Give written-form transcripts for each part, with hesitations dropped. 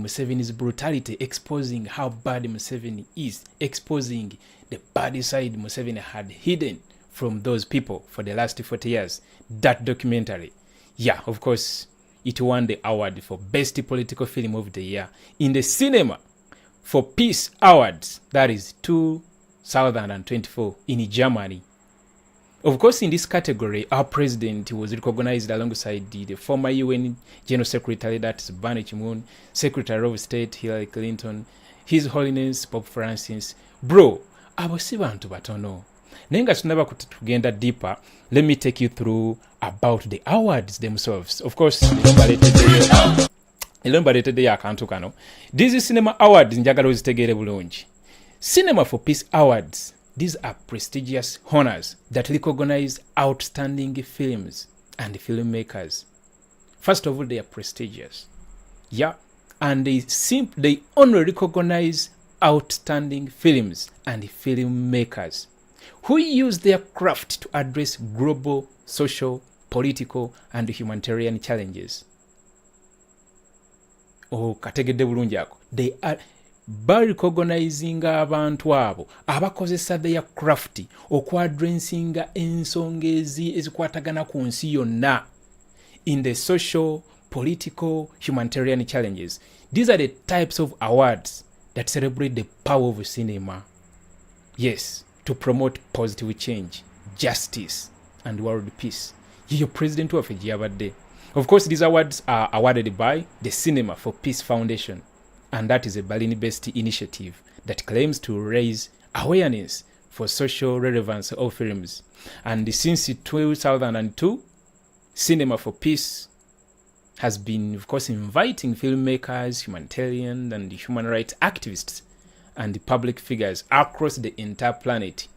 Museveni's brutality, exposing how bad Museveni is, exposing the bad side Museveni had hidden from those people for the last 40 years. That documentary, yeah, of course, it won the award for Best Political Film of the Year in the Cinema for Peace Awards, that is 2024 in Germany. Of course, in this category, our president was recognized alongside the former UN General Secretary, that's Ban Ki-moon, Secretary of State Hilary Clinton, His Holiness Pope Francis. Bro, abo si bantu batono. Nenga tunaba kutugenda deeper, let me take you through about the awards themselves. Of course, elombaletedde akantu kano. These cinema awards njagala ozitegere bulungi. Cinema for Peace Awards. These are prestigious honors that recognize outstanding films and filmmakers. First of all, they are prestigious. Yeah. And they only recognize outstanding films and filmmakers who use their craft to address global, social, political, and humanitarian challenges. Oh, kategedde bulungi ako. They are recognizing abantu abo abakozesa their craft okwadressinga ensonga ezikwatagana ku nsi yonna in the social, political, humanitarian challenges. These are the types of awards that celebrate the power of cinema. Yes, to promote positive change, justice, and world peace. Your president of Uganda. Of course, these awards are awarded by the Cinema for Peace Foundation, and that is a Berlin-based initiative that claims to raise awareness for social relevance of films. And since 2002, Cinema for Peace has been, of course, inviting filmmakers, humanitarian and human rights activists and public figures across the entire planet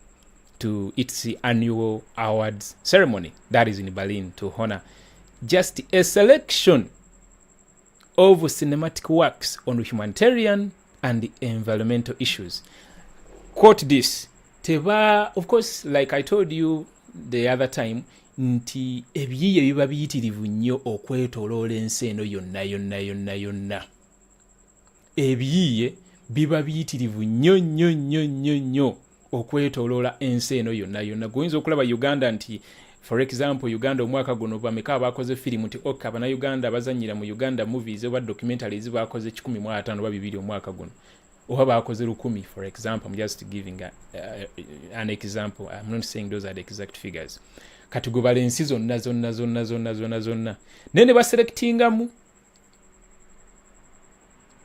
to its annual awards ceremony that is in Berlin to honor just a selection of cinematic works on humanitarian and environmental issues. Quote this. Teba, of course, like I told you the other time, nti ebiyiye biba biyitirivu nnyo okwetoloola ensi eno yonna. Ebiyiye biba biyitirivu nnyo okwetoloola ensi eno yonna. Guyinza okulaba Uganda nti, for example, Uganda omwaka guno bameka bakoze filimu nti okaba na Uganda bazanyira mu Uganda movies oba documentaries bakoze 15 oba 2 omwaka guno. Oba bakoze 10, for example. I'm just giving an example. I'm not saying those are the exact figures. Katugobala ensi zonna. Nene baselectingamu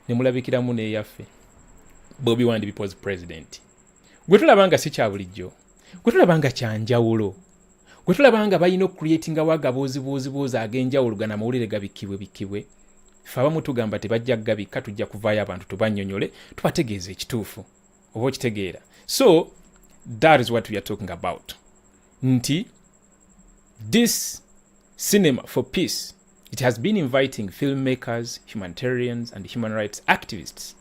ne mulabikiramu ne yaffe Bobi Wine people's president. Gwe tulabanga si kya bulijjo. Gwe tulabanga kya njawulo. Gwe tulabanga bayino creating wagabozi agenjawulo gana mawulire gabikibwe. Faba mutugamba tebajja gabika tujja kuvaayo abantu tubannyonyole tubategeeze ekituufu oba okitegeera. So that is what we are talking about. Nti this Cinema for Peace, it has been inviting filmmakers, humanitarians and human rights activists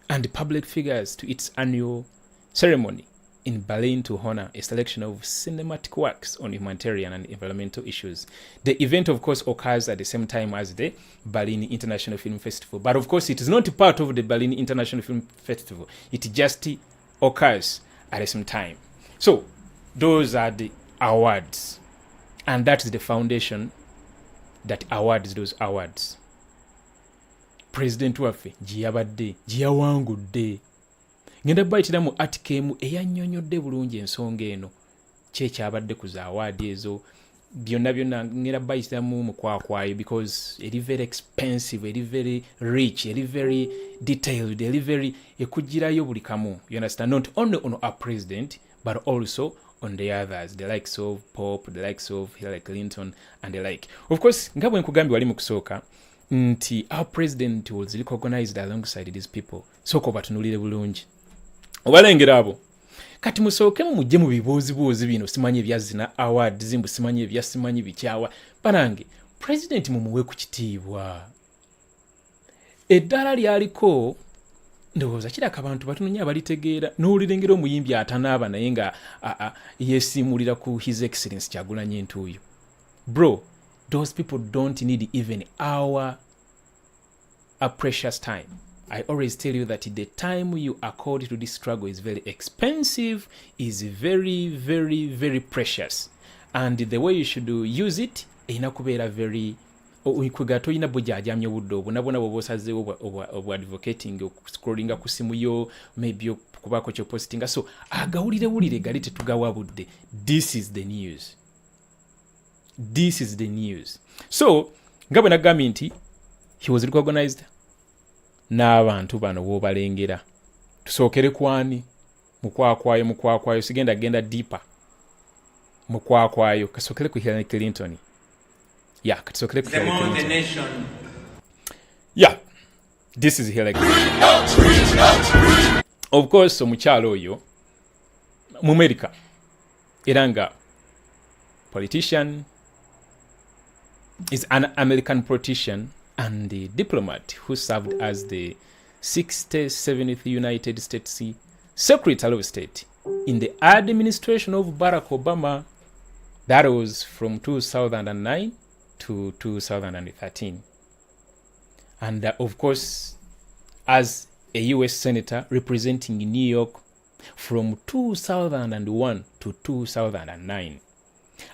and public figures to its annual ceremony in Berlin to honor a selection of cinematic works on humanitarian and environmental issues. The event, of course, occurs at the same time as the Berlin International Film Festival. But, of course, it is not part of the Berlin International Film Festival. It just occurs at the same time. So, those are the awards. And that's the foundation that awards those awards. President waffe giyabadde giyawangudde. Ngenda bayitiramu article eyannyonnyodde bulungi ensonga eno kyekyabadde ku za award ezo byonna ngenda bayitiramu mukwakwayo because eri very expensive, eri very rich, eri very detailed, eri very ekugirayo buli kamu. You understand? Not only on our president but also on the others, the likes of Pope, the likes of Hilary Clinton and the like. Of course, nga bwe nkugambye wali mu kusooka nti our president was recognized alongside these people. Soko batunulire bulungi. Obalengera abo. Kati musooke mujje mu bibuuzibuuzi bino simanyi ebyazina awards zimbu simanyi ebyasimanyi bikyawa. Banange, president mumuwe ku kitiibwa. Eddala lyaliko ndowooza kiraka abantu batununya abalitegeera n'olirengera omuyimbi atanaaba naye nga yeesiimulira ku His Excellency Kyagulanyi Ntuuyo. Bro, those people don't need even our a precious time. I always tell you that the time you accord to this struggle is very expensive, is very, very, very precious. And the way you should use it, inakubeera very kwega toyina bujajamya obudde obwo nabona bwosazeewo obwa advocating scrollinga ku simu yo maybe okubako kyo postinga so agawulire gali tetugawa budde. This is the news. This is the news. So nga bwe nagambye nti he was recognized n'abantu bano bw'obalengera. Tusookere kwani mukwakwayo sigenda deeper mukwakwayo kasookere ku Hillary Clinton. Yeah, kasookere ku Hillary Clinton. The nation. Yeah, this is Hilary Clinton. Of course omukyalo oyo mu America era nga politician is an American politician and the diplomat who served as the 67th United States Secretary of State in the administration of Barack Obama. That was from 2009 to 2013. And of course, as a US Senator representing New York from 2001 to 2009.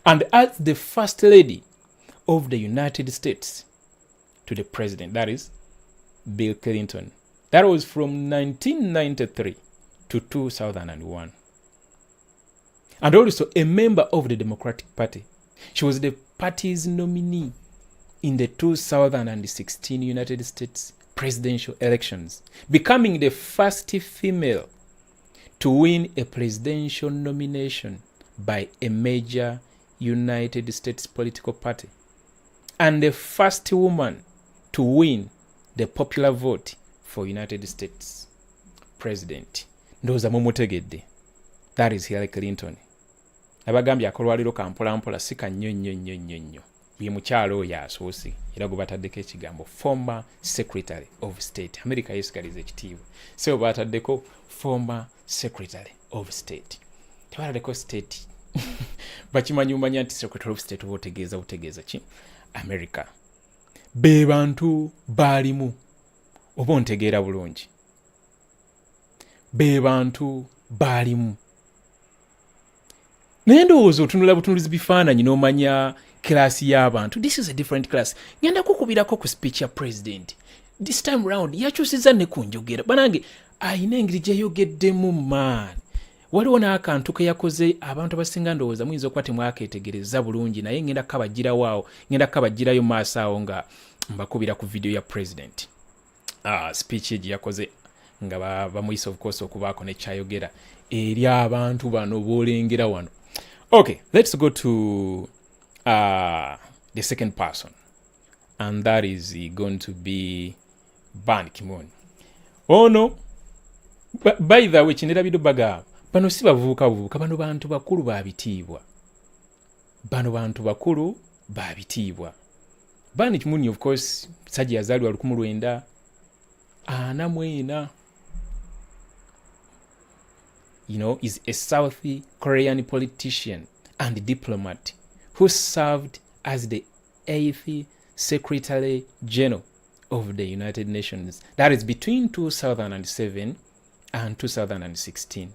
And as the First Lady of the United States to the President, that is Bill Clinton. That was from 1993 to 2001. And also a member of the Democratic Party. She was the party's nominee in the 2016 United States presidential elections, becoming the first female to win a presidential nomination by a major United States political party, and the first woman to win the popular vote for United States president. Ndoza mumutegedde. That is Hillary Clinton. Nabagambye akolwaliro kampolampola sika nnyo. Ye mukyalo oyo asoose era gwe bataddeko ekigambo former secretary of state. America yesigaliza ekitiibwa. So bataddeko former secretary of state. Tebataddeko state. Bakimanyi umanya nti secretary of state otegeeza ki? America. Be bantu balimu oba ontegeera bulungi. Be bantu balimu. Naye ndowooza otunula butunulizi bifaananyi n'omanya class y'abantu. This is a different class. Ngenda kukubirako ku speech ya president. This time round yakyusiza ne ku njogera. Banange ayina engeri gye yayogeddemu man. Waliwo n'akantu ke yakoze abantu abasinga ndowooza muyinza okuba temwakeetegereza bulungi naye ngenda kabagirawo ngenda kabagirayo maaso awo nga mbakubira ku video ya president. Speech ye yakoze nga bamuyisa of course okubaako nekyayogera eri abantu bano boolengera wano. Okay, let's go to the second person, and that is going to be Ban Ki-moon. Oh no, by the way, kinerabido baga bano si bavubuka bano bantu bakulu babitiibwa. Ban Ki-moon of course sajja yazaalibwa 1944. You know, is a South Korean politician and diplomat who served as the 8th Secretary General of the United Nations. That is between 2007 and 2016.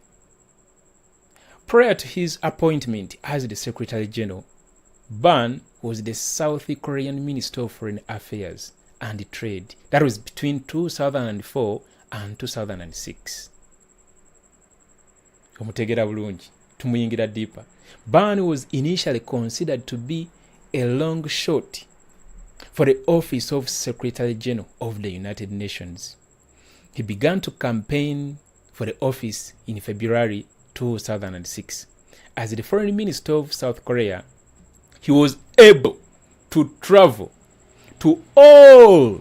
Prior to his appointment as the Secretary General, Ban was the South Korean Minister of Foreign Affairs and Trade. That was between 2004 and 2006. Omutegera bulungi tumuyingira deeper. Ban was initially considered to be a long shot for the office of Secretary General of the United Nations. He began to campaign for the office in February 2006. As the Foreign Minister of South Korea, he was able to travel to all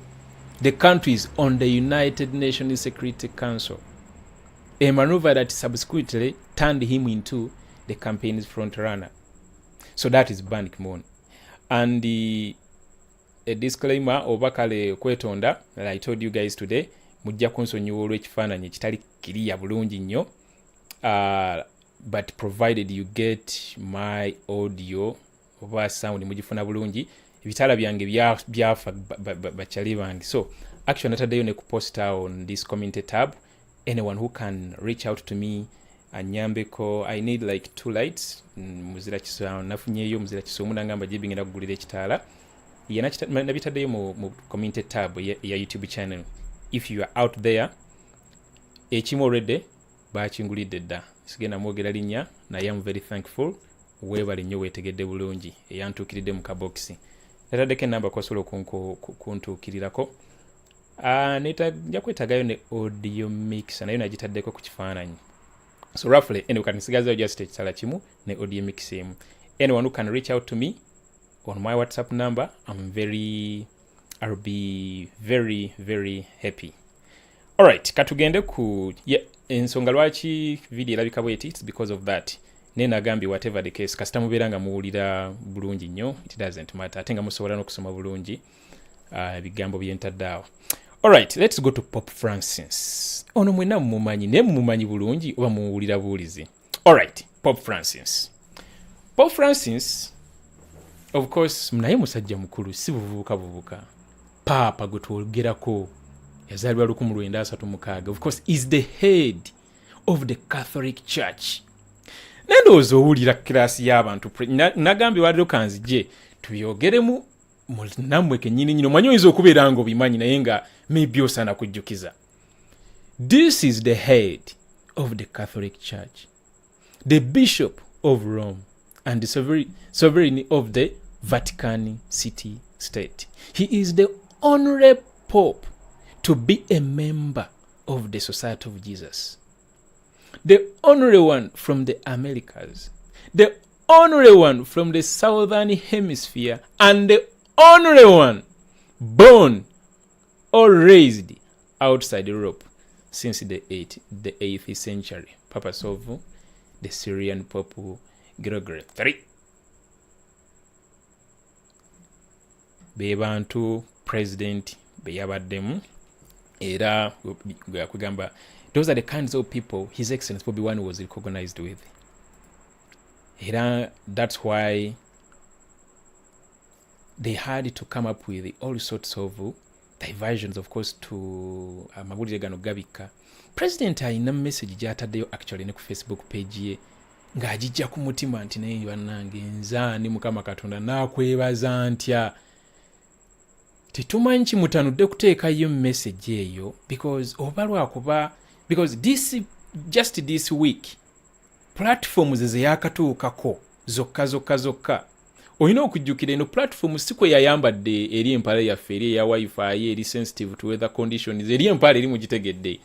the countries on the United Nations Security Council, a maneuver that subsequently turned him into the campaign's front runner. So that is Ban Ki-moon. And a disclaimer oba kale kwetonda that I told you guys today, mujja kunsonyiwa olw'ekifaananyi ekitali kiriya bulungi nnyo, but provided you get my audio oba sound mugifuna bulungi, ebitala byange byafa bakyali bange. So actually nataddeyo ne kuposta on this community tab. Anyone who can reach out to me anyambeko. I need like 2 lights. Muzira kiso nafunyeyo muzira kiso munangamba je bingenda kugulira ekitaala. Yena nabitaddeyo mu community tab ya YouTube channel. If you are out there, ekimu already bakingulidde dda. Sigenda mwogera linnya naye am very thankful. Weebale nnyo weetegedde bulungi eyantuukiridde mu kaboksi. Nataddeko enamba kosobola kuntuukirirako. Nja kwetagayo ne audio mix nayo nagitaddeko ku kifaananyi. So roughly, anyway, kanisigazayo just ekitala kimu ne audio mix emu. Anyone who can reach out to me on my WhatsApp number, I'll be very, very happy. Alright, katugende ku ensonga lwaki video erabika bweti, it's because of that. Nena gambi whatever the case, kasita mubeera nga muwulira bulungi nnyo, it doesn't matter. Ate nga musobola n'okusoma bulungi ebigambo byentaddeawo. Alright, let's go to Pope Francis. Ono mwena mumumanyi, naye mumumanyi bulungi oba muwulira buwulizi. Alright, Pope Francis. Pope Francis, of course, naye musajja mukulu, si buvubuka. Papa gwe twogerako yazaalibwa 1936. Of course, is the head of the Catholic Church. Nendowooza owulira kirasi y'abantu nagambye wadde kanzije tubyogeremu nammwe kennyini nyino manyi oyinza okubeera nga obimanyi naye nga maybe osaana kujjukiza. This is the head of the Catholic Church, the Bishop of Rome and the sovereign of the Vatican City State. He is the only Pope to be a member of the Society of Jesus. The only one from the Americas, the only one from the Southern Hemisphere, and the only one born or raised outside Europe since the 8th century. Papa Sovu, the Syrian Pope Gregory III. Bebantu president beyabaddemu era kugamba those are the kinds of people His Excellency Bobi Wine was recognized with. Era that's why they had to come up with all sorts of diversions, of course, to amawulire gano gabika. President alina message gyataddeyo actually ne ku Facebook page ye ng'agijja ku mutima nti naye bannange nzaani Mukama Katonda naakwebaza ntya. Tetumanyi kimutanudde kuteekayo message eyo because just this week platforms ze yakatuukako zokka olina okujjukira eno platform si kwe yayambadde eri empale yaffe eri eya wifi eri sensitive to weather conditions eri empale eri mugitegedde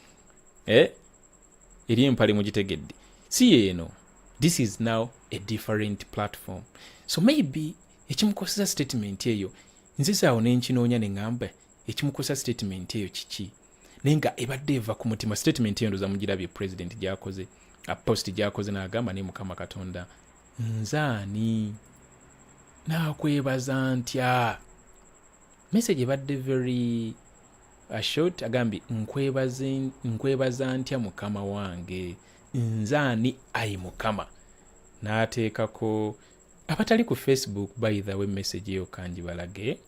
eri empale mugitegedde si eno. This is now a different platform, so maybe ekimukoseza statement eyo nzisaawo nenkinoonya ne ngamba ekimukosa statement eyo kiki naye nga ebadde eva ku mutima. Statement eyo ndoza mugirabye president gyakoze post gyakoze n'agamba ne Mukama Katonda nzaani naakwebaza ntya. Message ebadde very short, agambye nkwebaza ntya Mukama wange nzaani ayi Mukama. N'ateekako abatali ku Facebook by the way message eyo kangibalage.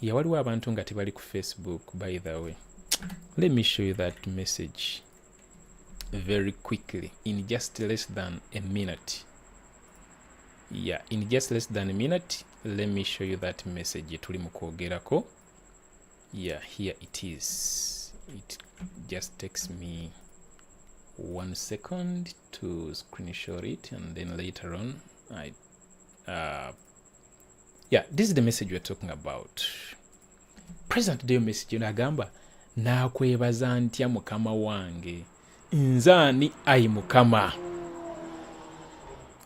Waliwo abantu nga tebali ku Facebook by the way. Let me show you that message very quickly in just less than a minute. Yeah, in just less than a minute, let me show you that message tuli mukwogerako. Yeah, here it is. It just takes me 1 second to screenshot it and then later on yeah, this is the message we're talking about. President Deo message nagamba naakwebaza ntya Mukama wange nzaani ayi Mukama.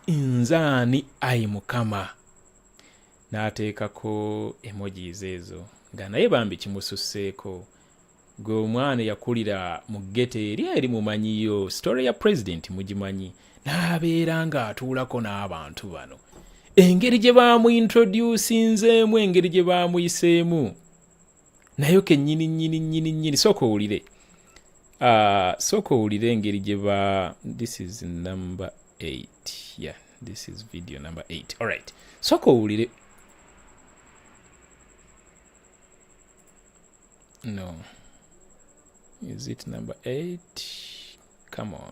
Nzaani ayi Mukama. N'ateekako emojis ezo nga naye bambi kimususseeko. Gwe omwana yakulira mu ghetto eri mumanyiyo. Story ya president mugimanyi. N'abeera nga atuulako n'abantu bano. Engeri gye baamuintroducinzeemu, engeri gye baamuyiseemu nayo kennyini sooka owulire engeri gye ba. This is number 8. Yeah, this is video number 8. Alright, sooka owulire. No. Is it number 8? Come on.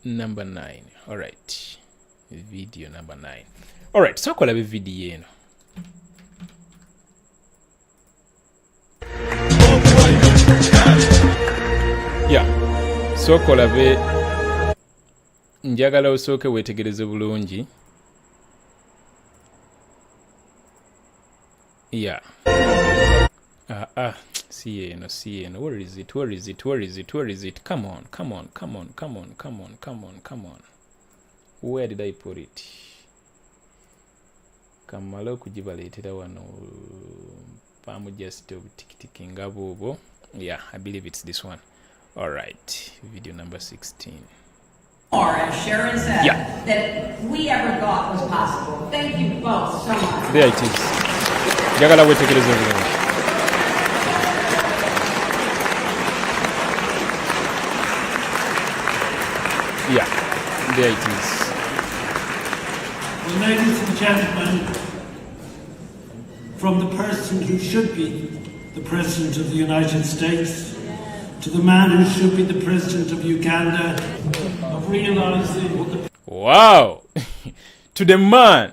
Number 9. All right. Video number 9. All right. So kola be video eno. Yeah. So kola be njagala osooke weetegereze bulungi. Yeah. See eno. Where is it? Come on. Where did I put it? Kamala okugibaleetera wano. Pamu just tiki ngabo. Yeah, I believe it's this one. All right. Video number 16. Or, as Sharon said, that we ever thought was possible. Thank you both so much. There it is. Jagala wetegereze bulungi. Yeah, there it is. Well, ladies and gentlemen, from the person who should be the President of the United States to the man who should be the President of Uganda, of realizing what the... Wow! To the man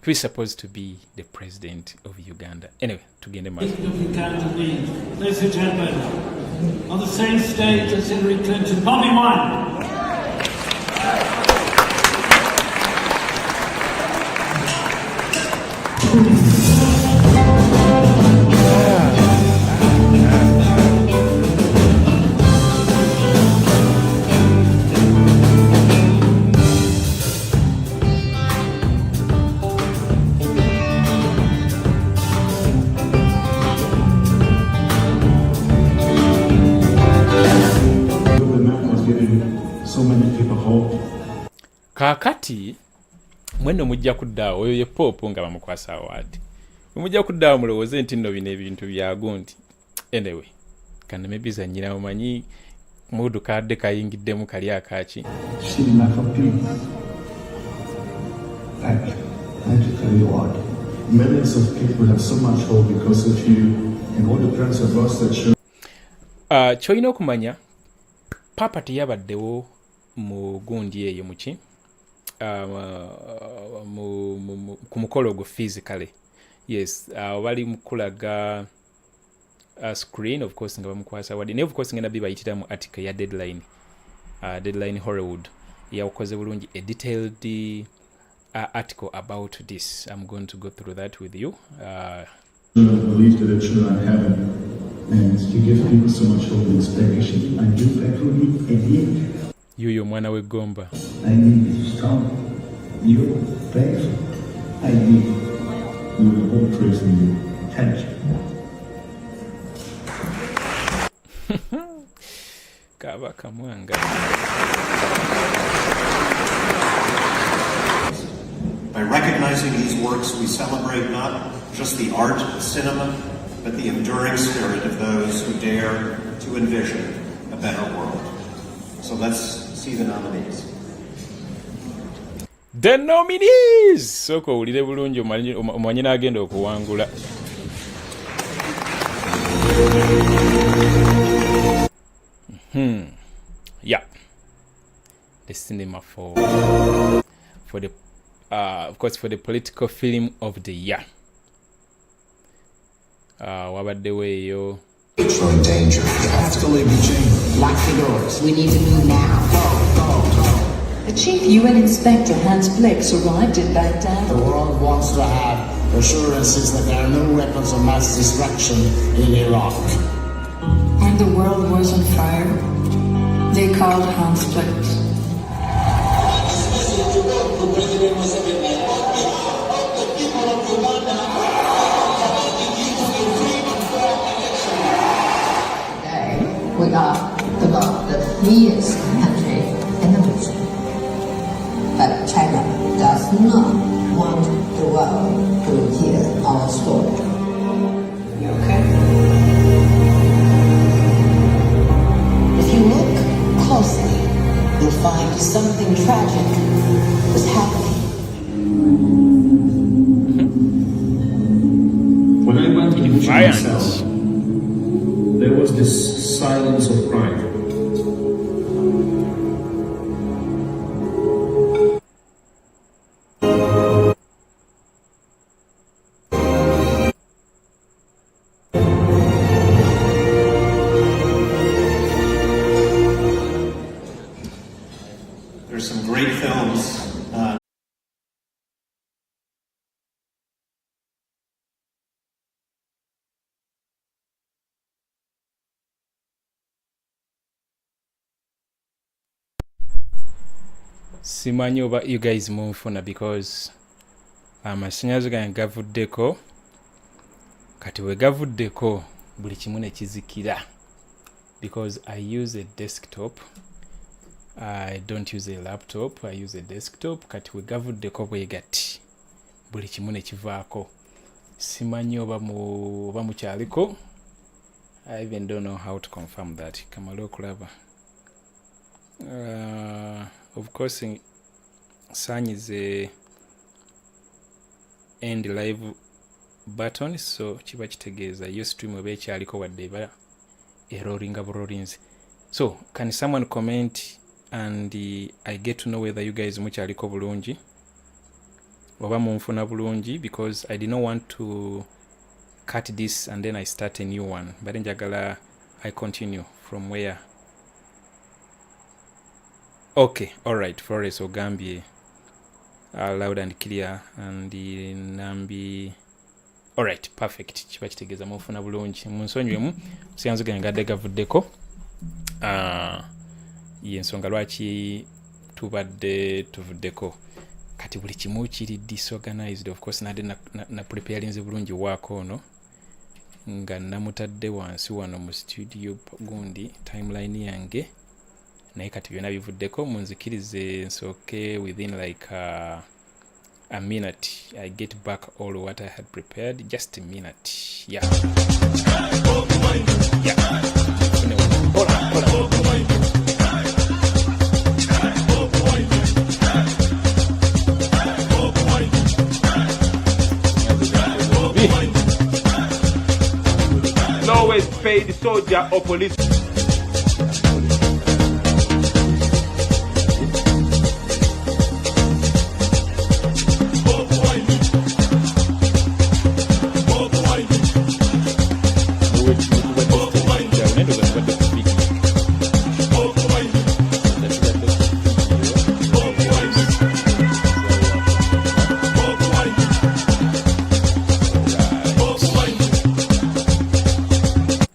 who is supposed to be the President of Uganda. Anyway, tugende maaso. President of Uganda needs. Ladies and gentlemen, on the same stage as Hilary Clinton, Bobi Wine. Kakati mweno mujja kuddaawo oyo ye Pope nga bamukwasa award. Mujja kuddaawo mulowooze nti nno bino ebintu byago nti anyway kana maybe zanyira omanyi mudu kadde kayingiddemu kali akaki. Millions of people have so much hope because of you and all the friends of us that show. Choina okumanya Papa teyabaddewo mu gundi eyo muki ku mukolo ogwo physically. Yes, bali mukulaga screen of course nga bamukwasa award. Ne of course ngenda bibayitira mu article ya Deadline. Deadline Hollywood yakoze bulungi a detailed article about this. I'm going to go through that with you. Believe that the children are heaven, and you give people so much hope and inspiration. And you pray for me, and yet yuyo mwana we gomba. I need you strong. You pray for me. I need you. We will all pray for you. Thank you. Kaba kamwanga. By recognizing these works, we celebrate not just the art of cinema, but the enduring spirit of those who dare to envision a better world. So let's see the nominees. The nominees! Soko ulire bulungi omanyi n'agenda okuwangula. Yeah. The cinema for the of course for the political film of the year. Wabaddewo eyo. You're in danger. You have to leave the chamber. Lock the doors. We need to move now. Go. The chief UN inspector, Hans Blix, arrived in Baghdad. The world wants to have assurances that there are no weapons of mass destruction in Iraq. And the world was on fire. They called Hans Blix. We are the freest country in the region. But China does not want the world to hear our story. Okay? If you look closely, you'll find something tragic was happening. preaching myself, there was this silence of pride. There's some great films. Simanyi oba you guys munfuna because amasanyalaze gange gavuddeko, kati we gavuddeko buli kimu ne kizikira because I use a desktop. I don't use a laptop, I use a desktop. Kati we gavuddeko bwe gati buli kimu ne kivaako. Simanyi oba mukyaliko. I even don't know how to confirm that. Kamala okulaba. Of course, sanyize end live button, so kiba kitegeeza yo stream eba ekyaliko wadde eba erroringa burorinze. So can someone comment and I get to know whether you guys mukyaliko bulungi oba munfuna bulungi, because I did not want to cut this and then I start a new one, but njagala I continue from where. Okay, alright, Flores ogambye loud and clear and nambi. Alright, perfect. Kiba kitegeeza munfuna bulungi. Munsonywemu siyanzo gange gadde gavuddeko. Yensonga lwaki tubadde tuvuddeko. Kati buli kimu kiri disorganized, of course nadde na preparinze bulungi wako ono nga namutadde wansi wano mu studio gundi timeline yange. Naye kati byonna bivuddeko, munzikirize nsooke within like a minute I get back all what I had prepared. Just a minute. Yeah. Yeah. Always pay the soldier or police.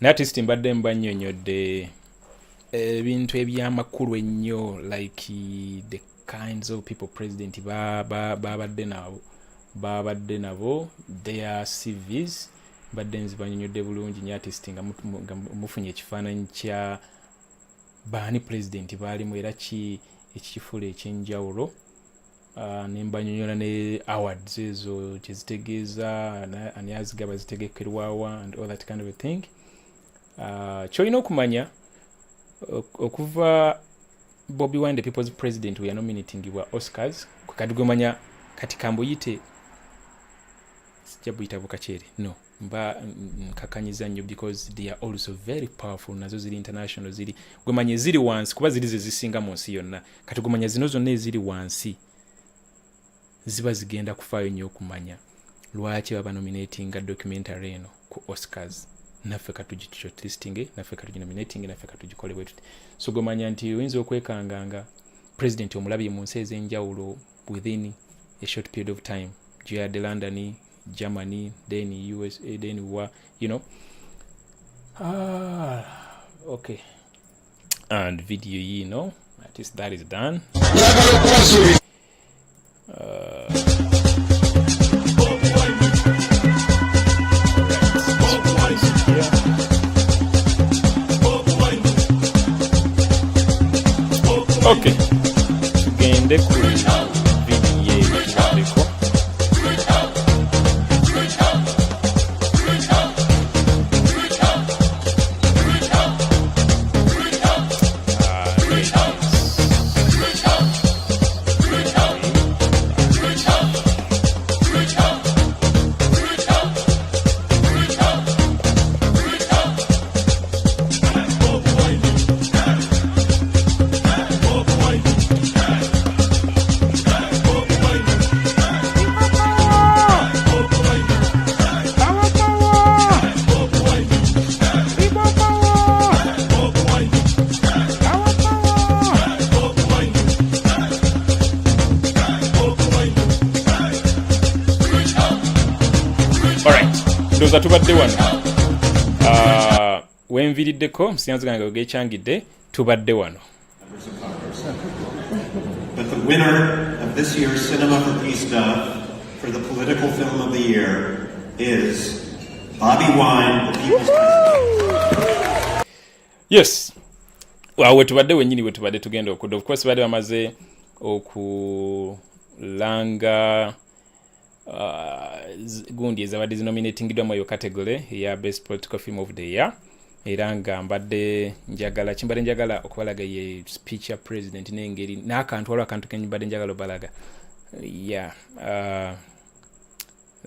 Artist mbadde mbannyonnyodde ebintu ebyamakulu ennyo like the kinds of people president babadde nabo their CVs. Mbadde nzibannyonnyodde bulungi nnyo artist nga mufunye ekifaananyi kya baani president baalimu era ekikifuula ekyenjawulo. Nembanyonnyola ne awards ezo kyezitegeeza ani azigaba zitegekerwawa and all that kind of a thing. Kyolina okumanya okuva Bobi Wine the people's president we are nominating wa Oscars kati gomanya kati kambuyite sijja buyita bukachere no mba nkakanyiza nnyo because they are also very powerful, nazo ziri international, ziri gwemanye ziri wansi kuba ziri zisinga mu nsi yonna. Kati gomanya zino zonna eziri wansi ziba zigenda kufaayo nnyo okumanya lwaki baba nominating documentary eno ku Oscars. Naffe katugi shortlisting, naffe katugi nominating, naffe katugikole bwe tuti. So gomanya nti oyinza okwekanganga president omulabye mu nsi ez'enjawulo within a short period of time. Gyeyadde London, Germany, then USA, then you know. Okay. And video, you know, at least that is done. Okay. Tugende ku video yetuwaddeko. ndowooza tubadde wano wenviriddeko musiyanzi gange ogekyangidde tubadde wano. But the winner of this year's Cinema for Peace Dove for the political film of the year is Bobiwine, the People's President. Yes. Wetubadde wenyini wetubadde tugenda okudda. Of course badde bamaze okulanga gundi ezabadde zinominatingidwa mu eyo category ya best political film of the year. Era nga mbadde njagala okubalaga ye speech ya president n'engeri n'akantu waliwo akantu kenyumbadde njagala obalaga. Yeah.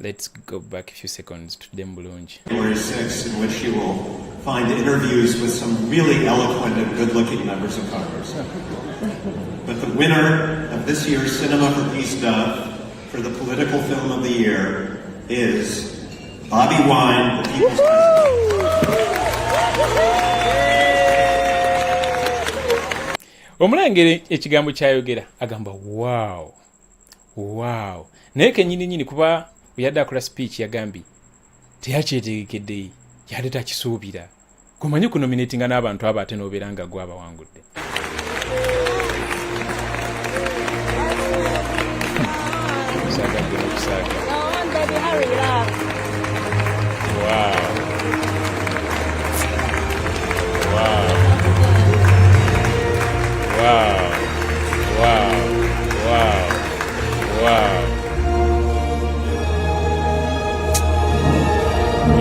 Let's go back a few seconds to them bulungi. January 6th, in which you will find interviews with some really eloquent and good-looking members of Congress. But the winner of this year's Cinema for Peace Dove for the political film of the year is Bobiwine, the People's President. Omulengere ekigambo kyayogera agamba wow naye kenyini kuba yadde akola speech yagambye teyakyetegekedde yadde takisuubira kumanyi kunominatinga n'abantu abo ate n'obeera nga gwe abawangudde.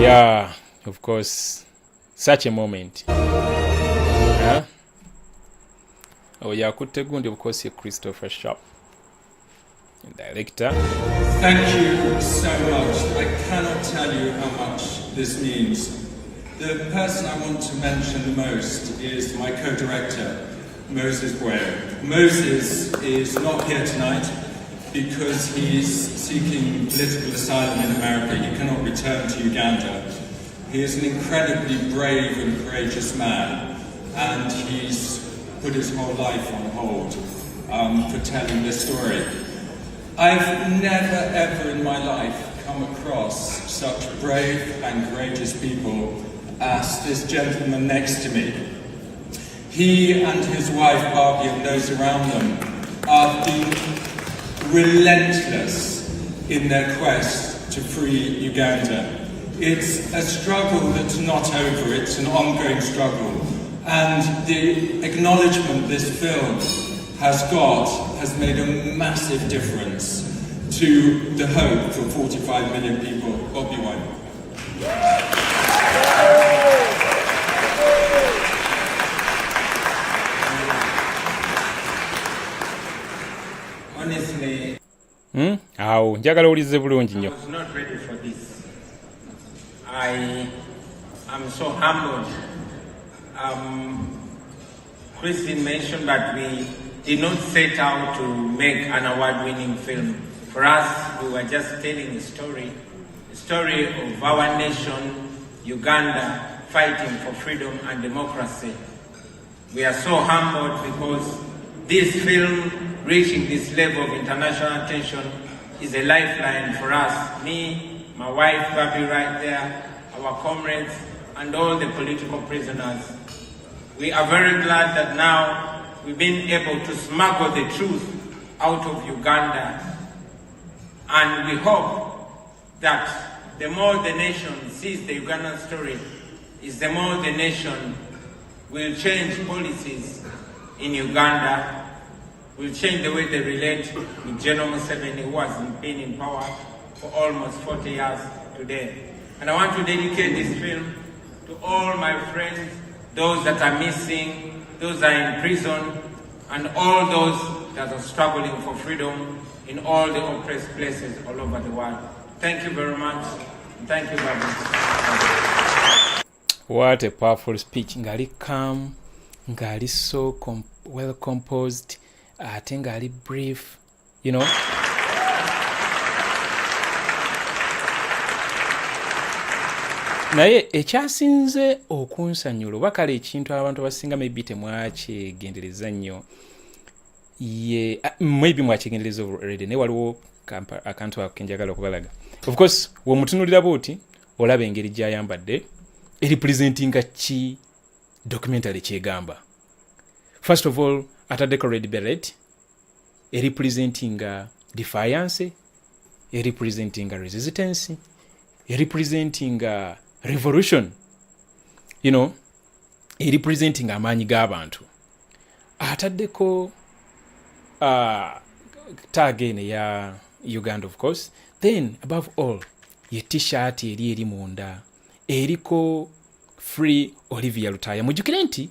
Yeah, of course, such a moment. Huh? Oh, yeah, could take good, of course, Christopher Sharp, director. Thank you so much. I cannot tell you how much this means. The person I want to mention the most is my co-director, Moses Boyer. Moses is not here tonight because he's seeking political asylum in America. He cannot return to Uganda. He is an incredibly brave and courageous man, and he's put his whole life on hold for telling this story. I've never ever in my life come across such brave and courageous people as this gentleman next to me. He and his wife Barbie and those around them have been relentless in their quest to free Uganda. It's a struggle that's not over, it's an ongoing struggle. And the acknowledgement this film has got has made a massive difference to the hope for 45 million people. Bobiwine. Honestly, Awo njagala owulirize bulungi nnyo. I was not ready for this. I am so humbled. Christine mentioned that we did not set out to make an award-winning film. For us, we were just telling a story of our nation, Uganda, fighting for freedom and democracy. We are so humbled because this film reaching this level of international attention is a lifeline for us. Me, my wife, Babi right there, our comrades, and all the political prisoners. We are very glad that now we've been able to smuggle the truth out of Uganda. And we hope that the more the nation sees the Ugandan story, is the more the nation will change policies in Uganda, will change the way they relate with General Museveni, who has been in power for almost 40 years today. And I want to dedicate this film to all my friends, those that are missing, those that are in prison, and all those that are struggling for freedom in all the oppressed places all over the world. Thank you very much. Thank you, Babu. What a powerful speech. Ngali calm, ngali so well composed, ate ngali brief, you know. Naye ekyasinze okunsanyula oba kale ekintu abantu abasinga maybe temwakyegendereza nnyo ye maybe mwakyegendereza already naye waliwo akantu ako kenjagala okubalaga. Of course womutunulira bwoti olaba engeri gy'ayambadde representinga ki documentary kyegamba. First of all, ataddeko red beret representinga defiance, representinga resistance, representinga revolution, you know, representinga amaanyi g'abantu. Ataddeko tag ene ya Uganda, of course. Then above all, ye t-shirt eri munda eriko free Olivia Lutaya. Mujukire nti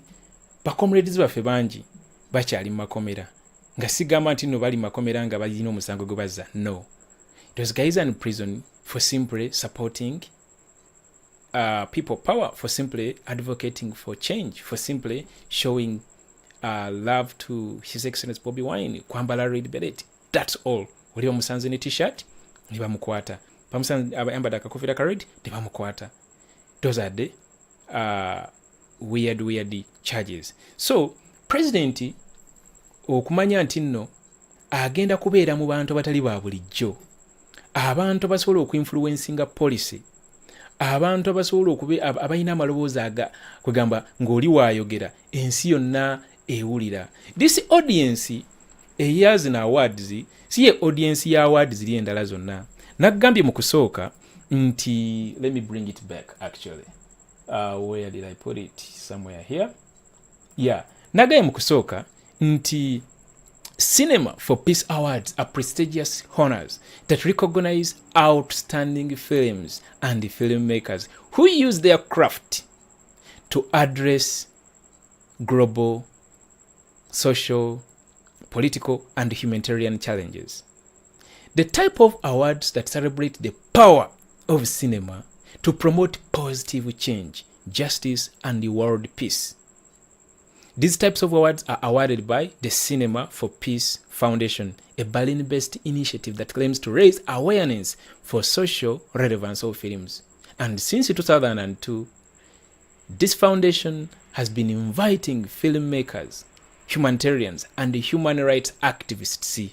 bakomrades baffe bangi bakyali makomera, nga sigamba nti no bali makomera nga balina omusango gwe bazza. No, those guys are in prison for simply supporting people power, for simply advocating for change, for simply showing love to His Excellency Bobi Wine, kwambala red beret. That's all. Oli bamusanze ne t-shirt ne bamukwata, bamusanze ayambadde akakofira ka red ne bamukwata. Those are the weird charges. So president okumanya nti nno agenda kubeera mu bantu abatali ba bulijjo, abantu abasobola okuinfluencinga policy, abantu abasobola abalina amaloboozi aga kwegamba ng'oli waayogera ensi yonna ewulira. This audience eyazina awards si ye audience ya awards ziri endala zonna. Nagambye mu kusooka nti, let me bring it back actually. Where did I put it? Somewhere here. Yeah. Nagambye mu kusooka nti Cinema for Peace Awards are prestigious honors that recognize outstanding films and filmmakers who use their craft to address global, social, political, and humanitarian challenges. The type of awards that celebrate the power of cinema to promote positive change, justice, and the world peace. These types of awards are awarded by the Cinema for Peace Foundation, a Berlin-based initiative that claims to raise awareness for social relevance of films. And since 2002, this foundation has been inviting filmmakers, humanitarians, and human rights activists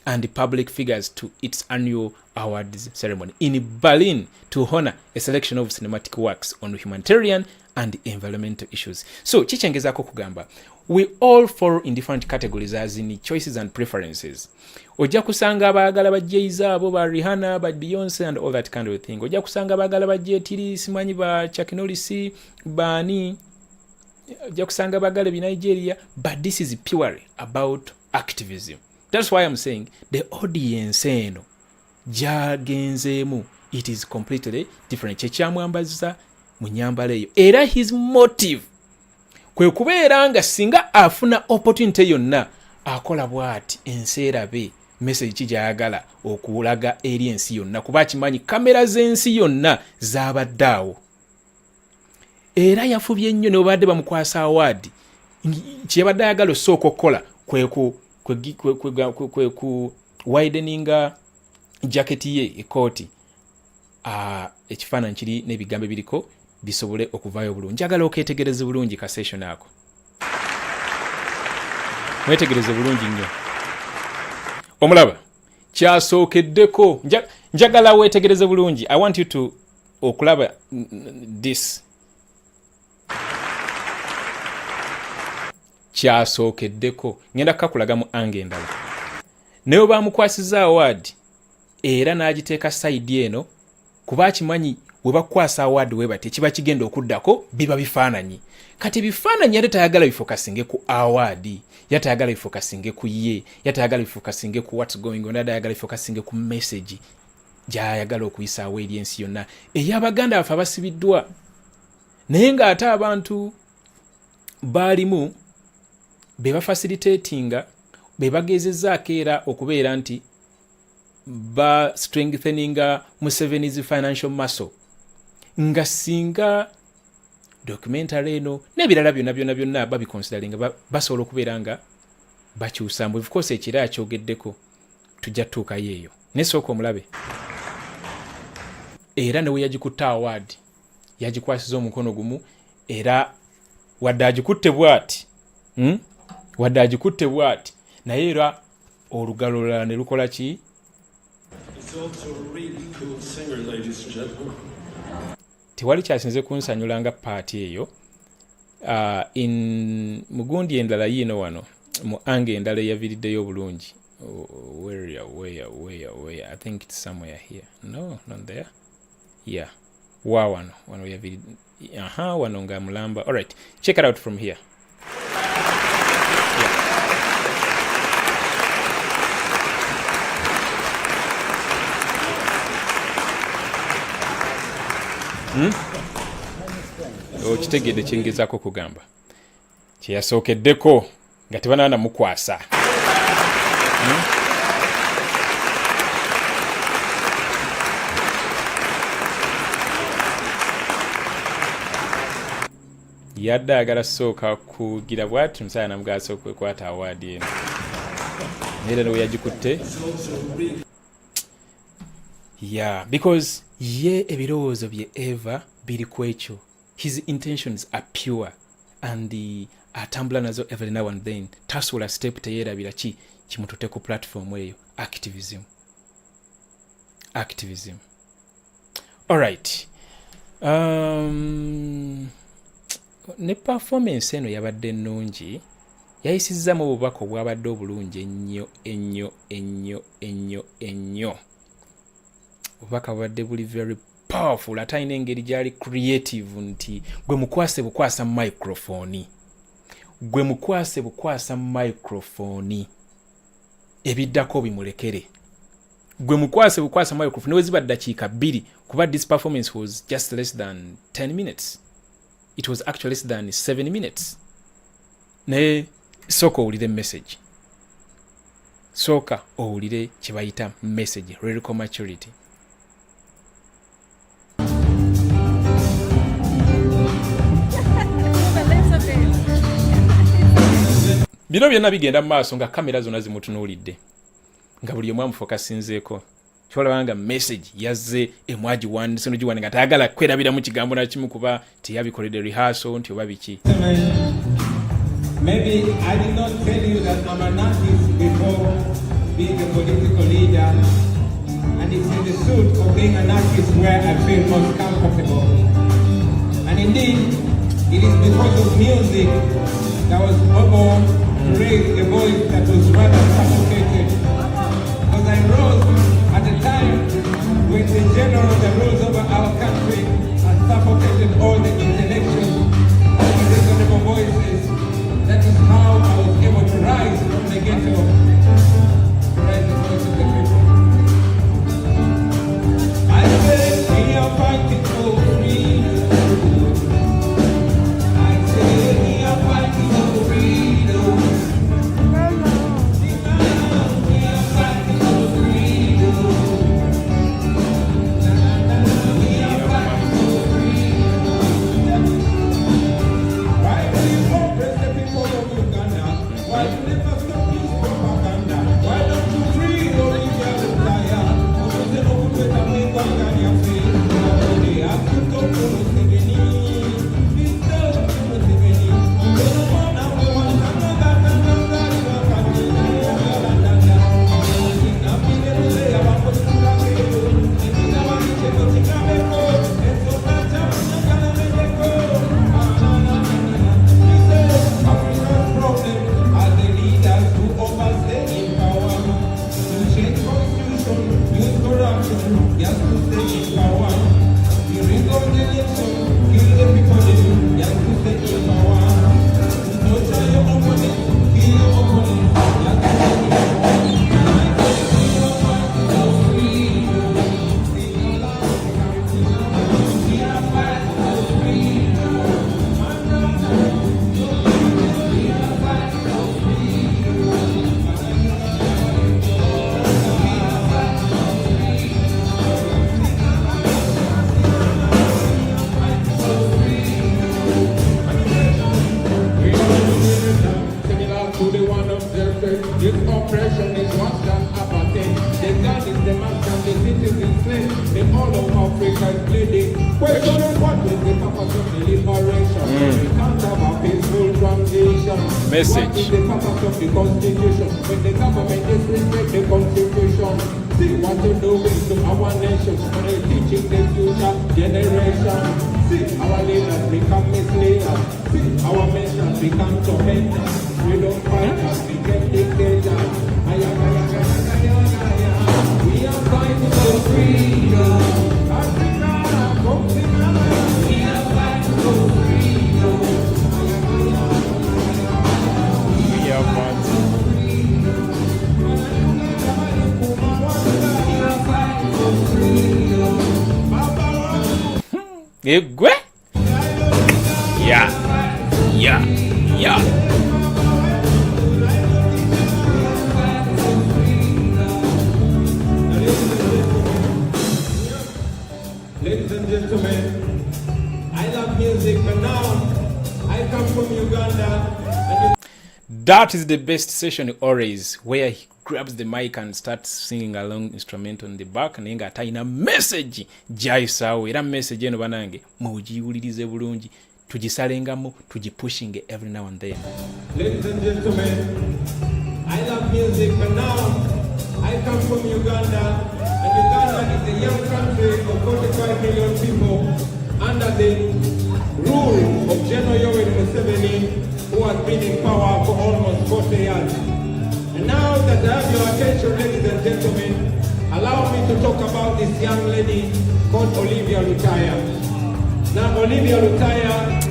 and public figures to its annual awards ceremony in Berlin to honor a selection of cinematic works on humanitarian and environmental issues. So, chichengezako kugamba, we all fall in different categories as in choices and preferences. Ojja kusanga abaagala ba Jay-Z abo, ba Rihanna, ba Beyonce and all that kind of thing. Ojja kusanga abaagala ba J.T. simanyi ba Chuck Norris, bani. Ojja kusanga abaagala bi Nigeria, but this is purely about activism. That's why I'm saying the audience eno jagenzeemu, it is completely different. Kyekyamuambaza mu nyambala eyo. Era his motive kwe kubeera nga singa afuna opportunity yonna akola bw'ati ensi erabe message kijayagala okulaga eri ensi yonna, kuba kimanyi kamera z'ensi yonna zaabadde awo. Era yafubye nnyo n'obadde bamukwasa award kyebadde ayagala osooka okukola kwe ku wideninga jacket ye ekooti ekifaananyi kiri n'ebigambo biriko bisobole okuvaayo bulungi. Njagala okeetegereze bulungi ka session ako, mwetegereze bulungi nnyo. Omulaba kyasookeddeko, njagala weetegereze bulungi. I want you to okulaba this. Kyasookeddeko, ngenda kakulaga mu ange endala. Naye bamukwasiza award era n'agiteeka side eno kuba kimanyi we bakwasa award we bate kiba kigenda okuddako biba bifaananyi. Kati bifaananyi yate tayagala bifokasinge ku award, yatayagala bifokasinge ku ye, yatayagala bifokasinge ku what's going on, yatayagala bifokasinge ku message gy'ayagala okuyisaawo eri ensi yonna ey'Abaganda bafe abasibiddwa. Naye ng'ate abantu baalimu be bafacilitatinga be bagezezzaako era okubeera nti ba strengtheninga Museveni's financial muscle, nga singa documentary eno n'ebirala byonna babiconsideringa basobola okubeera nga bakyusambu. Of course ekira akyogeddeko tujja tutuukayo eyo, nesooka omulabe. Era newe yagikutta award yagikwasiza omukono gumu, era wadde agikutte bw'ati naye era olugalo lulala ne lukola ki? He's also a really cool singer, ladies and gentlemen. tewali kyasinze kunsanyula nga paati eyo. In mugundi endala yiino wano mu ange endala eyaviriddeyo obulungi. Where I think it's somewhere here. No, not there. Yeah. Wano yaviridde. Wano nga mulamba. All right, check it out from here. Okitegedde kyengezaako kugamba kyeyasookeddeko nga tebanaana mukwasa. Yadde agala sooka kugira bwati musaya namugaasa okwekwata awaadi eno era ne weyagikutte. Yeah, because ye ebirowoozo bye eva biri ku ekyo. His intentions are pure and atambula nazo every now and then. Tasobola step teyeerabira ki kimututte ku platform eyo. Activism. All right. Ne performance eno yabadde nnungi, yayisizzamu obubaka obwabadde obulungi ennyo. Obubaka bwabadde buli very powerful, ate ayina engeri gyali creative nti gwe mukwase bukwasa microphone ebiddako bimulekere. Gwe mukwase microphone newe ziba ddakiika 2 kuba this performance was just less than 10 minutes. It was actually less than 7 minutes. Naye sooka owulire message. Sooka owulire kye bayita message, lyrical maturity. Bino byonna bigenda mu maaso nga kamera zonna zimutunuulidde nga buli omu amufokasinzeeko. Kyolaba nga message yazze emwagiwandiise nogiwandi nga tayagala kwerabira mu kigambo na kimu kuba teyabikoledde rehearsal nti oba biki. Maybe I did not tell you that I'm an artist before being a political leader, and it's in the suit of being an artist where I feel most comfortable. And indeed, it is because of music that was able to raise a voice that was rather suffocated. Because I rose at a time when the general that rose over our country had suffocated all the intellectuals, all the reasonable voices. That is how I was able to rise from the ghetto, to raise the voice of the people. I said, we are fighting for freedom. I said, we are fighting for freedom. We are fighting for freedom. We are fighting for freedom. Why do you oppress the people of Uganda? Why do you never stop this propaganda? Why don't you free your India desire? Because they don't put a big one on your face. They have to talk to Museveni. Please tell Museveni. We don't want to have one another. Africa's problem are the leaders who overstay in power. To change constitution, use corruption, just to stay in power. You rig on the election, kill the people, just to stay in power. Torture your opponent, kill your opponent, just to stay in power. Similar to the one of Zelford, this oppression is worse than apartheid. The God is the master, the citizens slave. The whole of Africa is bleeding. Question is what is the purpose of the liberation? We can't have a peaceful transition. Message. What is the purpose of the constitution? When the government disrespect the constitution. See what you're doing to our nation. When you're teaching the future generation. See, our mission become tormentor. We don't fight us, we get dictator. We are fighting for freedom. Africa, come together. We are fighting for freedom. We are fighting. Egwe? Yeah. Yeah. Yeah. Ladies and gentlemen, I love music, but now I come from Uganda. And that is the best session always, where he grabs the mic and starts singing along instrument on the back, and nga ataina message jaisawo era message eno banange mugiwulirize bulungi tugisalengamu tugipushing every now and then. Ladies and gentlemen, I love music, but now I come from Uganda, and Uganda is a young country of 45 million people under the rule of General Yoweri Museveni, who has been in power for almost 40 years. And now that I have your attention, ladies and gentlemen, allow me to talk about this young lady called Olivia Lutaya. Now, Olivia Lutaya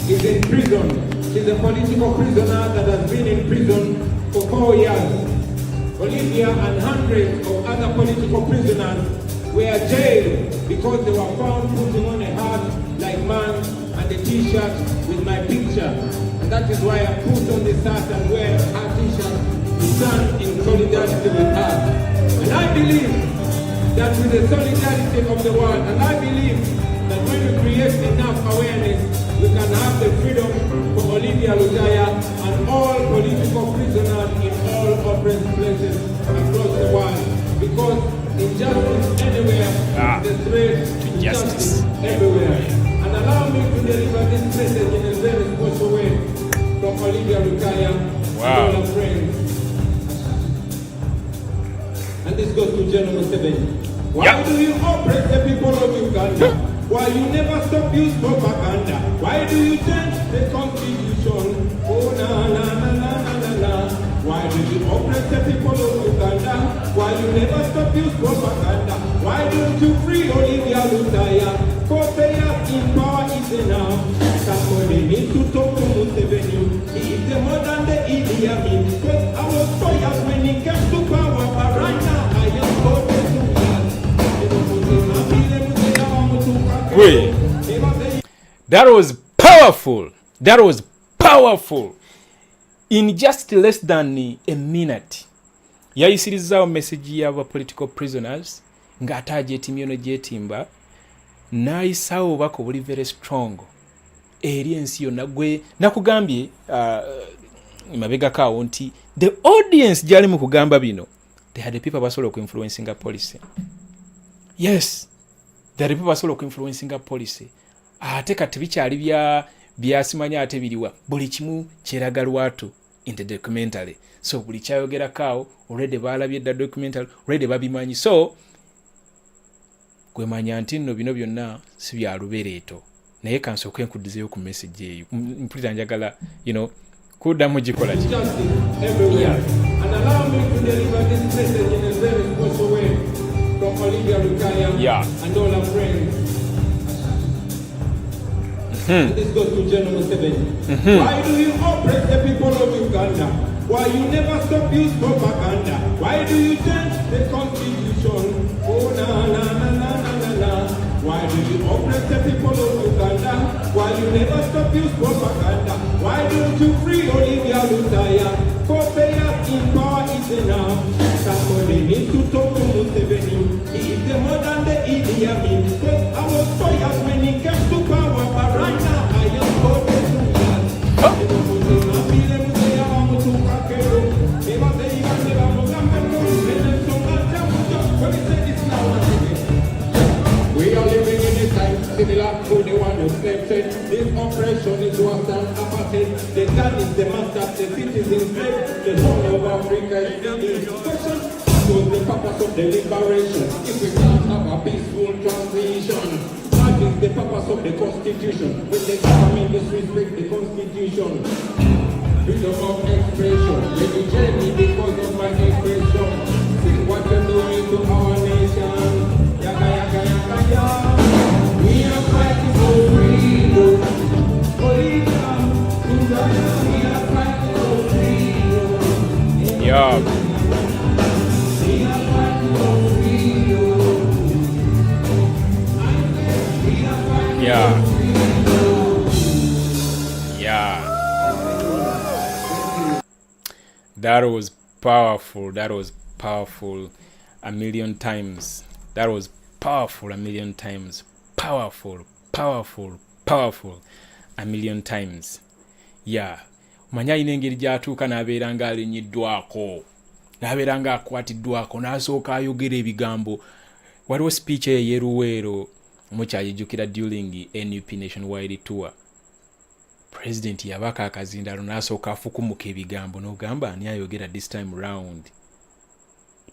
is in prison. She's a political prisoner that has been in prison for 4 years. Olivia and hundreds of other political prisoners were jailed because they were found putting on a hat like man and a t-shirt with my picture. And that is why I put on this hat and wear her t-shirt to stand in solidarity with her. And I believe that with the solidarity of the world, and I believe that when we create enough awareness, we can have the freedom for Olivia Lutaya and all political prisoners in all oppressed places across the world. Because injustice anywhere is the threat to justice everywhere. And allow me to deliver this message in a very special way from Olivia Lutaya and all her friends. And this goes to General Museveni. Why do you oppress the people of Uganda? Why you never stop use propaganda? Why do you change the constitution? Oh na na na na na na na. Why do you oppress the people of Uganda? Why you never stop use propaganda? Why don't you free Olivia Lutaya? 4 years in power is enough. Somebody needs to talk to Museveni. He is the more than the Idi Amin. Because I was 4 years when he came to power, but right now I am 42 years. That was powerful. That was powerful. In just less than a minute, yayisirizawo message y'aba political prisoners nga ataje etimyono gyetimba nayisawo bako buli very strong eri ensi yonna gwe nakugambye mabega kawo nti the audience gyali mu kugamba bino they had the people basobola okuinfluencing policy. Yes, there are people basobola okuinfluencing policy. Ate kati bikyali byasimanya ate biriwa buli kimu kyeraga lwatu in the documentary. So buli kyayogera kawo already balabye da documentary already babimanyi. So kwemanya nti nno bino byonna si bya lubereeto naye kansooke nkuddizeyo ku message eyo mpulira njagala kuddamu gikola ki. And allow me to deliver this message in a very special way from Olivia Lutaya and all her friends. And this goes to General Museveni. Why do you oppress the people of Uganda? Why you never stop use propaganda? Why do you change the constitution? Oh na na na na na na na. Why do you oppress the people of Uganda? Why you never stop use propaganda? Why don't you free Olivia Lutaya? 4 years in power is enough. Somebody needs to talk to Museveni. He is the more than the Idi Amin. Because I was 4 years when he came to power, but right now I am 42 We are living in a time similar to the one who said this oppression is worse than apartheid. The God is the master, the citizens slave, the whole of Africa is question. Was the purpose of the liberation if we can't have a peaceful transition? What is the purpose of the Constitution. When the government disrespect the Constitution, freedom of expression. Let me tell me because of my expression. See what you're doing to our nation. Yaga, yaga, yaga, yaga. We are fighting for freedom. Freedom. We are fighting for freedom. Yeah. We are fighting for freedom. Yeah. Yeah. That was powerful. That was powerful a million times. That was powerful a million times. Powerful, powerful, powerful a million times. Yeah. Manya ine engeri gyatuuka n'abeera nga alinyiddwako. N'abeera nga akwatiddwako n'asooka ayogera ebigambo. Waliwo speech ye Luweero mukyayijjukira during NUP nationwide tour. President yabaka akazindalo n'asooka afukumuka ebigambo n'ogamba ani ayogera this time round.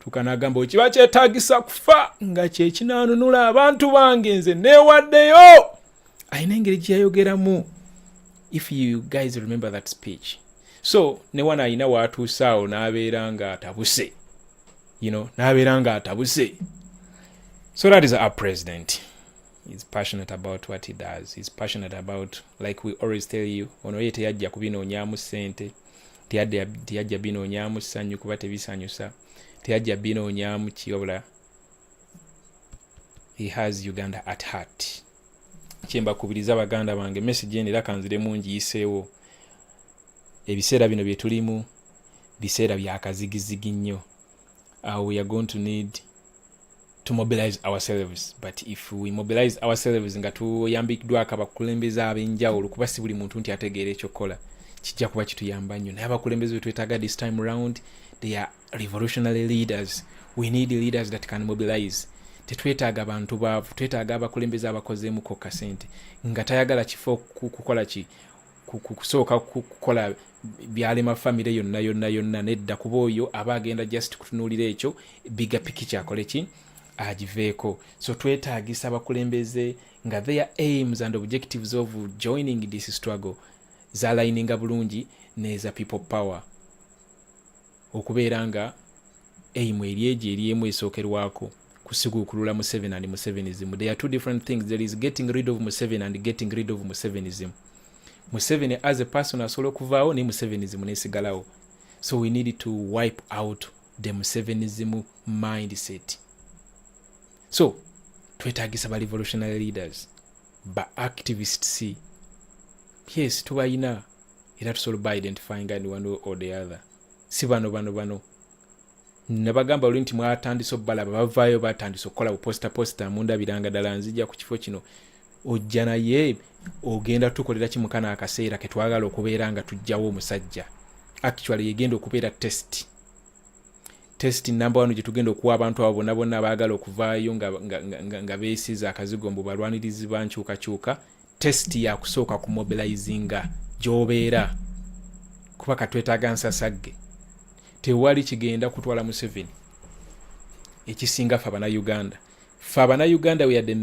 Tukanagamba okiba kyetaagisa kufa nga kyekinanunula abantu bange nze neewaddeyo. Ayina engeri gyeyayogeramu. If you guys remember that speech. So ne wana ayina waatuusaawo n'abeera nga atabuse. N'abeera nga atabuse. So that is our president. He's passionate about what he does. He's passionate about, like we always tell you, ono ye teyajja kubinoonyaamu ssente, teyajja binoonyaamu ssanyu kuba tebisanyusa, teyajja binoonyaamu kiyobula. He has Uganda at heart. Kyembakubiriza abaganda bange message eno era kanziremu ngiyiseewo. Ebiseera bino bye tulimu biseera bya kazigizigi nnyo. We are going to need to mobilize ourselves, but if we mobilize ourselves nga tuyambiddwako abakulembeze ab'enjawulo kuba si buli muntu nti ategeera ekyokola kijja kuba kituyamba nnyo. Naye abakulembeze be twetaaga this time round, they are revolutionary leaders. We need leaders that can mobilize. Tetwetaaga abantu baavu, twetaaga abakulembeze abakozeemuko kasente nga tayagala kifo kukola kusooka kukola byalema famire yonna nedda kuba oyo aba agenda just kutunuulira ekyo bigger picture akole ki agiveeko. So twetaagisa abakulembeze nga their aims and objectives of joining this struggle zalininga bulungi neza people power, okubeera nga aim eriemu esookerwako kusiguukulula Museveni and Musevenism. They are two different things. There is getting rid of Museveni and getting rid of Musevenism. Museveni as a person asobola okuvaawo ne Musevenism nesigalawo. So we need to wipe out the Musevenism mindset. So twetaagisa ba revolutionary leaders, ba activists. Yes, tubayina era tusobola identifying one or the other. Si bano nabagamba olunti mwatandise obbalaba bavaayo batandise okukola buposta mundabiranga ddala nzija ku kifo kino ojja naye ogenda tukolera kimukana akaseera ketwagala okubeera nga tujjawo omusajja. Actually yegenda okubeera test number 1 gye tugenda okuwa abantu abo bonna abaagala okuvaayo nga beesiza akazigo mbu balwanirizi bankyukakyuka. Test ya kusooka ku mobilizinga gy'obeera kuba katwetaaga nsasagge. Tewali kigenda kutwala Museveni ekisinga ffe Abannayuganda. Ffe Abannayuganda we are the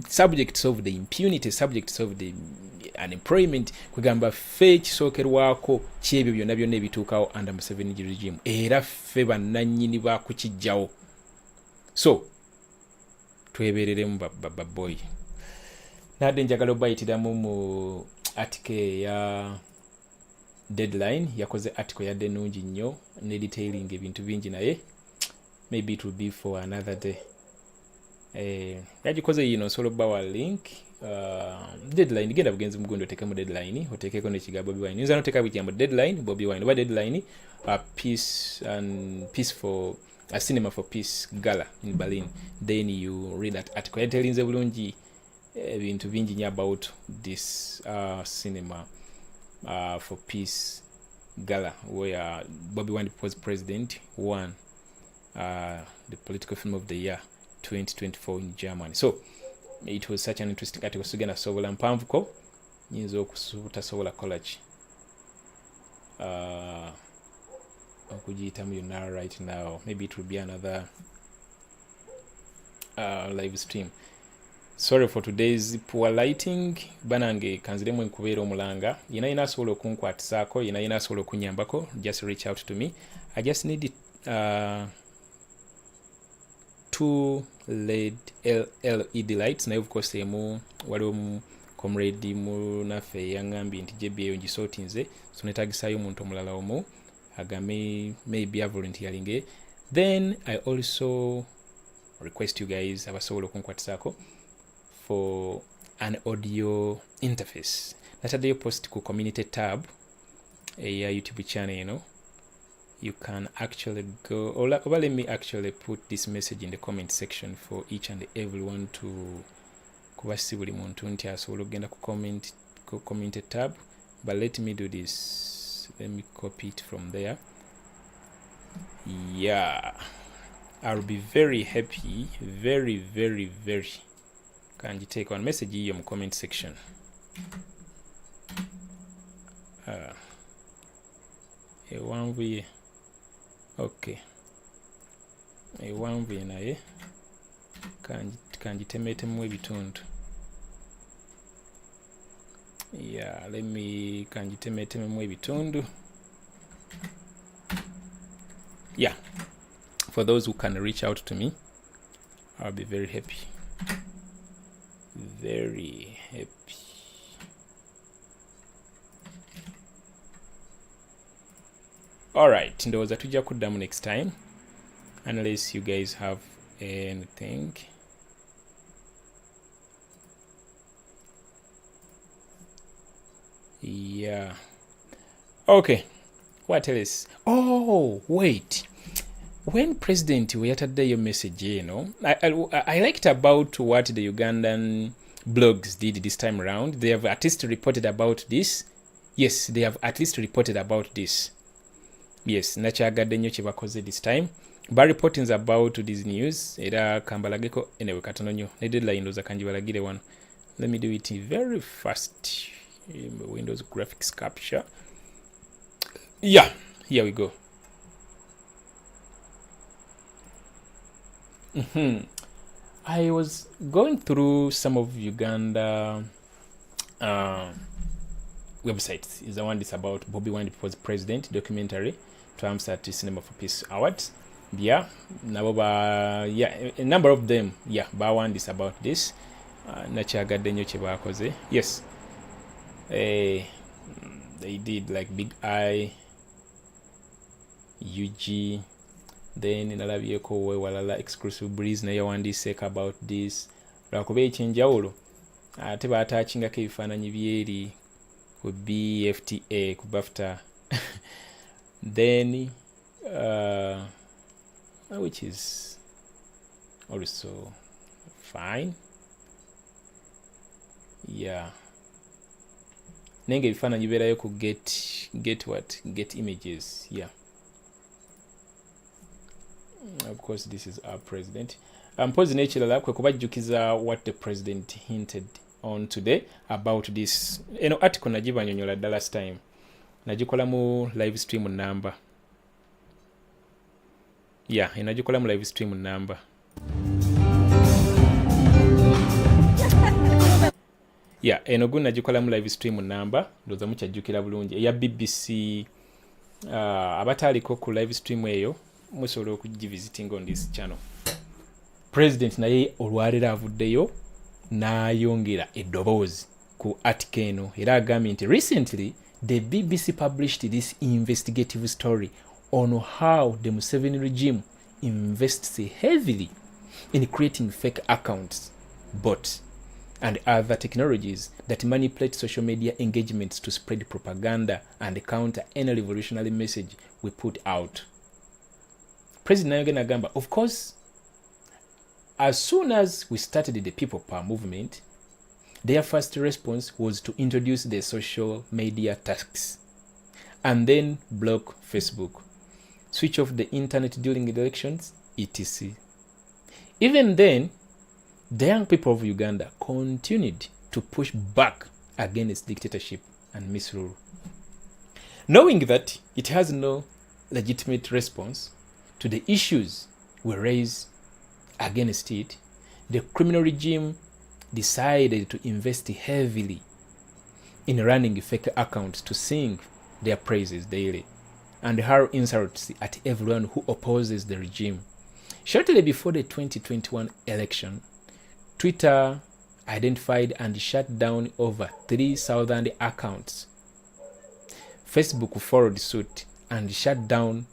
subjects of the impunity, subjects of the unemployment. Kugamba ffe kisookerwako kyebyo byonna ebituukawo under Museveni regime, era ffe bannannyini ba kukijjawo. So twebeereremu baboy. Nadde njagala obayitiramu mu article ya Deadline yakoze article yadde ennungi nnyo ne detailing ebintu bingi, naye maybe it will be for another day. Yagikoze yino solo bawa link. Deadline genda bugenzi mugundo oteekemu Deadline, oteekeko n'ekigambo Bobi Wine. Nza noteeka bigambo Deadline Bobi Wine oba Deadline peace for a cinema for peace gala in Berlin. Then you read that article. Yatelinze bulungi ebintu bingi nnyo about this cinema for peace gala where Bobi Wine was president won the political film of the year 2024 in Germany. So it was such an interesting article. Sugenda sobola mpanvuko nyinza okutasobola kolaki okugiyitamu yonna right now. Maybe it will be another live stream. sorry for today's poor lighting. Banange kanziremu enkubeera omulanga. Yina asobola okunkwatisaako, yina asobola okunyambako. Just reach out to me. I just need 2 LED lights. Naye of course emu waliwo comrade munaffe yangambye nti JB eyo ngisootinze, so netagisayo omuntu omulala omu agame maybe a volunteering. Then I also request you guys abasobola okunkwatisaako for an audio interface. Nataddeyo post ku community tab eya YouTube channel, you know. You can actually go, or let me actually put this message in the comment section for each and everyone to kubasi buli muntu nti asobola okugenda ku community tab. But let me do this. Let me copy it from there. Yeah, I'll be very happy, very can you take one message in your comment section. Ewanvuye okay, ewanvuye naye kanjitemetemu ebitundu. Yeah, let me kanjitemetemu ebitundu. Yeah, for those who can reach out to me, I'll be very happy. Very happy. Alright, ndowooza tujja kuddamu next time unless you guys have anything. Yeah. Okay. What else? Oh, wait. When President yatadde your message, you know, I liked about what the Ugandan blogs did this time around. They have at least reported about this. Yes, they have at least reported about this. Yes, nakyagadde nnyo kye bakoze this time. Ba reportings about this news. Era kambalageko anyway katono nnyo. Ne deadline ndoza kanjibalagire wano. Let me do it very fast. Windows graphics capture. Yeah, here we go. I was going through some of Uganda websites. Is the one that's about Bobiwine People's President documentary to Amsterdam Cinema for Peace Awards. Yeah, yeah, a number of them. Yeah, but one is about this. Nakyagadde nnyo kye baakoze. Yes, they did like Big I, UG. Then nalabyeko wewalala exclusive breeze naye yawandiseeko about this lwakuba ekyenjawulo ate baataakingako ebifaananyi byeri ku BFTA ku BAFTA. Then which is also fine. Yeah, nenge ebifaananyi bibeerayo ku get images. Yeah, of course this is our president. Mpozi n'ekirala kwe kubajjukiza what the president hinted on today about this. Eno article nagibanyonyola dda last time. Nagikola mu live stream number. Yeah, nagikola mu live stream number. Yeah, eno gu nagikola mu live stream number. Ndoza mukyajjukira bulungi. Eya BBC abataaliko ku live stream eyo musobola okugivisiting on this channel. President naye olwalero avuddeyo n'ayongera eddoboozi ku article eno era agambye nti recently the BBC published this investigative story on how the Museveni regime invests heavily in creating fake accounts, bots, and other technologies that manipulate social media engagements to spread propaganda and counter any revolutionary message we put out. President Nayogena Gamba, of course, as soon as we started the People Power movement, their first response was to introduce the social media tax and then block Facebook, switch off the internet during elections, etc. Even then, the young people of Uganda continued to push back against dictatorship and misrule. Knowing that it has no legitimate response to the issues we raise against it, the criminal regime decided to invest heavily in running fake accounts to sing their praises daily and hurl insults at everyone who opposes the regime. Shortly before the 2021 election, Twitter identified and shut down over 3,000 accounts. Facebook followed suit and shut down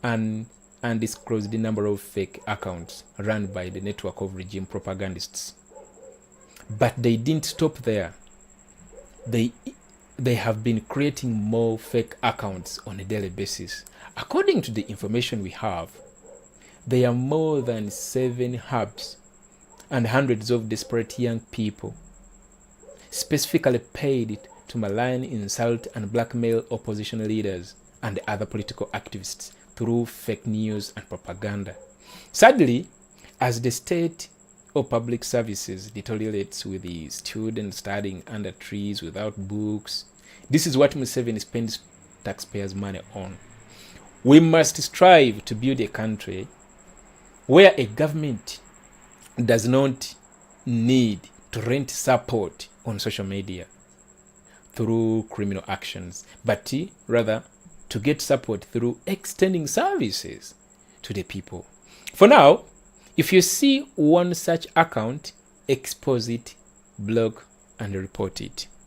an undisclosed number of fake accounts run by the network of regime propagandists. But they didn't stop there. They have been creating more fake accounts on a daily basis. According to the information we have, there are more than 7 hubs and hundreds of desperate young people specifically paid to malign, insult, and blackmail opposition leaders and other political activists through fake news and propaganda. Sadly, as the state or public services deteriorates with the students studying under trees without books, this is what Museveni spends taxpayers' money on. We must strive to build a country where a government does not need to rent support on social media through criminal actions, but rather to get support through extending services to the people. For now, if you see one such account, expose it, block, and report it.